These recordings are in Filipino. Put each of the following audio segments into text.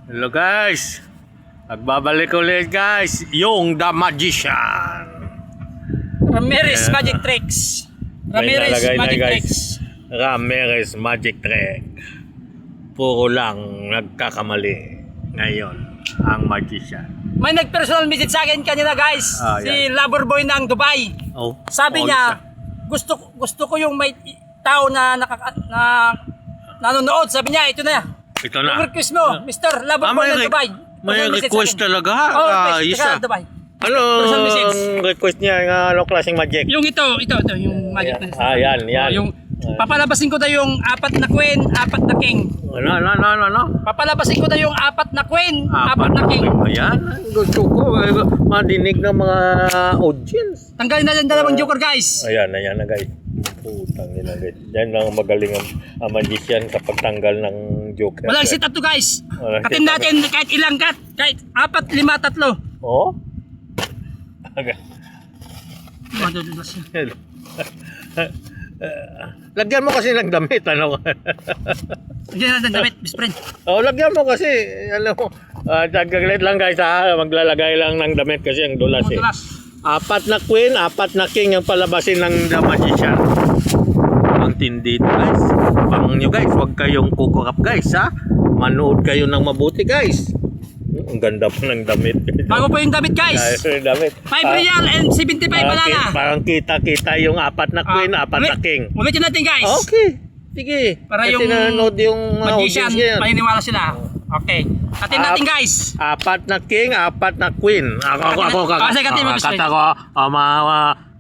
Hello guys, nagbabalik ulit guys, yung The Magician. Ramirez Magic Tricks. Ramirez May Magic na, Tricks. Ramirez Magic Trick. Puro lang nagkakamali ngayon ang Magician. May nag-personal message sa akin kanina guys. Si yan. Loverboy ng Dubai. Oh, Sabi niya, gusto ko yung may tao na nanonood. Sabi niya, ito na. ito na. Yung request mo, Mr. Loverboy ng Dubai. May Personal message request sa akin. talaga. Oh, request Isa. sa Dubai. Ano Personal message. ang request niya? Anong klaseng magic? Yung ito, yung magic na. Yan. Oh, yung papalabasin ko na yung 4 na queen, 4 na king. Ano? Papalabasin ko na yung 4 na queen, 4 na king. Ayan, gusto ko madinig ng mga audience. Tanggalin na lang dalawang joker guys. Ayan na guys. Putang ina guys. Yan lang ang magaling ang magician kapag tanggal ng joker. Walang sit up to guys. Walang Katin sit up. natin kahit ilang cut, kahit 4, 5, 3. Oh? Madudulas yan. Lagyan mo kasi ng damit, ano? Hindi natin damit, best friend. Lagyan mo kasi, alam mo, tagaglit lang guys ha, maglalagay lang ng damit kasi ang dulas eh. Madulas. 4 na queen, 4 na king ang palabasin ng The Magician. Ang tindi guys. Pang nyo guys, huwag kayong kukurap guys ha. Manood kayo ng mabuti guys. Ang ganda po ng damit. Bago po yung damit guys. Damit. 5 real and 75 banana. Parang kita yung 4 na queen, 4 na king. Ulitin natin guys. Okay. Sige. Para Kasi yung nanonood yung magician, audience yan. paniniwala sila. Okay. Katin natin guys. 4 na king, 4 na queen. Ako. Kasi katin mo, Kakata ko.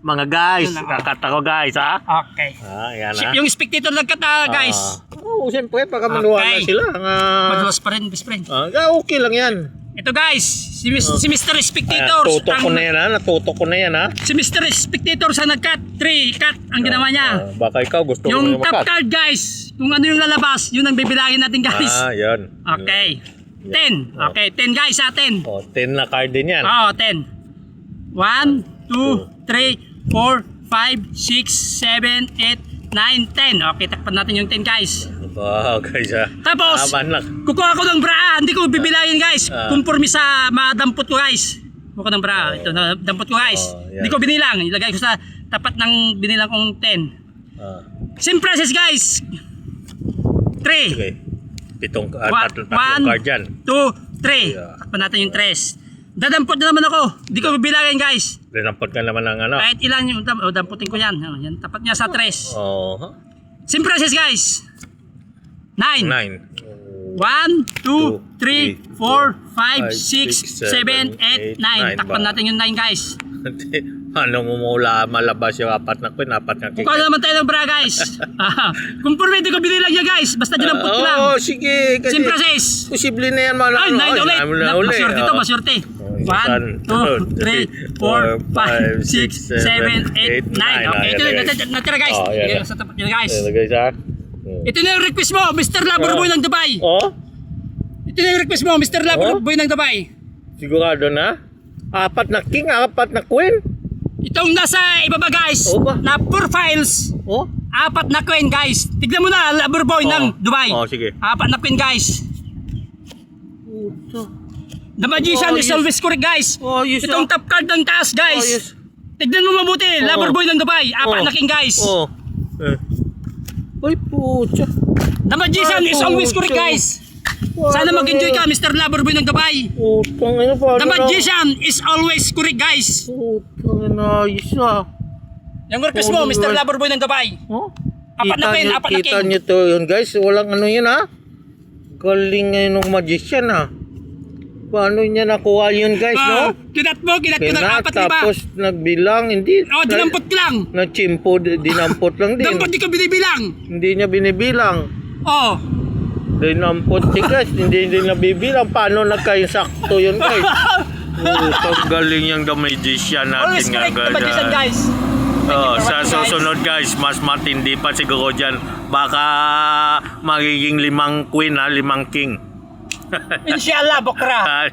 Mga guys. Kakata ko guys ha. Okay. Yan ha. Yung spectator nagkata guys. Siyempre, baka manuwala sila. Madulas pa rin best friend. Okay lang yan. Ito guys, si Mr. Spectator. Natutok ko na yan ha. Natutok ko na yan ha. Si Mr. Spectator sa nag-cut, 3 cut ang ginawa niya. Baka ikaw gusto mo Yung yung top makat. card guys, kung ano yung lalabas, yun ang bibilangin natin guys. Yan. Okay. 10. Okay, 10 guys ha, 10. 10 na card din yan. Oo, 10. 1, 2, 3, 4, 5, 6, 7, 8, 9, 10. Okay, takpan natin yung 10 guys. Guys ha. Tapos, kukuha ko ng bra. Hindi ko bibilangin guys. Conforme sa madampot ko guys. Kukuha ko ng bra. Ito, dampot ko guys. Hindi ko binilang. Ilagay ko sa tapat ng binilang kong 10. Same process guys. 3. Okay. Tatlong card dyan. 1, 2, 3. Takpan natin yung 3. Dadampot na naman ako. Hindi ko bibilangin guys. Dinampot ka naman ng ano. Kahit ilan yung damputin ko yan. Yan. Tapat niya sa 3. Same process guys. 9. 1, 2, 3, 4, 5, 6, 7, 8, 9. Takpan natin yung 9 guys. Ano mo malabas yung 4 na queen, 4 na king. Kukuha naman tayo ng bra guys. Kung pwede ko binilang niya guys. Basta dinampot ko lang. Sige. Kasi Same process. posible na yan. Ay, 9 ulit. Masyurte to, masyurte. 1, 2, 3, 4, 5, 6, 7, 8, 9. Okay, ito na natira guys. Sa tapat nyo guys. Ito na yung request mo, Mr. Loverboy ng Dubai. Ito na yung request mo, Mr. Loverboy ng Dubai. Sigurado na? 4 na king, 4 na queen? Itong nasa ibaba guys, na profiles. 4 na queen guys. Tignan mo na, Loverboy ng Dubai. Sige. 4 na queen guys. The Magician is always correct guys. Itong top card ng taas guys. Tignan mo mabuti, Loverboy ng Dubai. 4 na king guys. Uy, pucha. The Magician is always correct guys. Sana mag-enjoy ka, Mr. Loverboy ng Dubai. The Magician is always correct guys. Yung request mo, Mr. Loverboy ng Dubai. 4 na queen, 4 na king. Kita nyo to yun guys. Walang ano yun ha. Galing ngayon ng magician ha. Paano niya nakuha yun guys no? Kinat ko ng 4, 5. Tapos nagbilang. Hindi. Dinampot ko lang. Nagchimpo, dinampot lang din. Dampot di ko binibilang. Hindi niya binibilang. Dinampot si guys. Hindi nabibilang. Paano nagkayong yun guys? Ang galing yung The Magician natin nga The Magician guys. Sa susunod guys, mas matindi pa siguro dyan. Baka magiging 5 queen 5 king. Inshallah, bokra.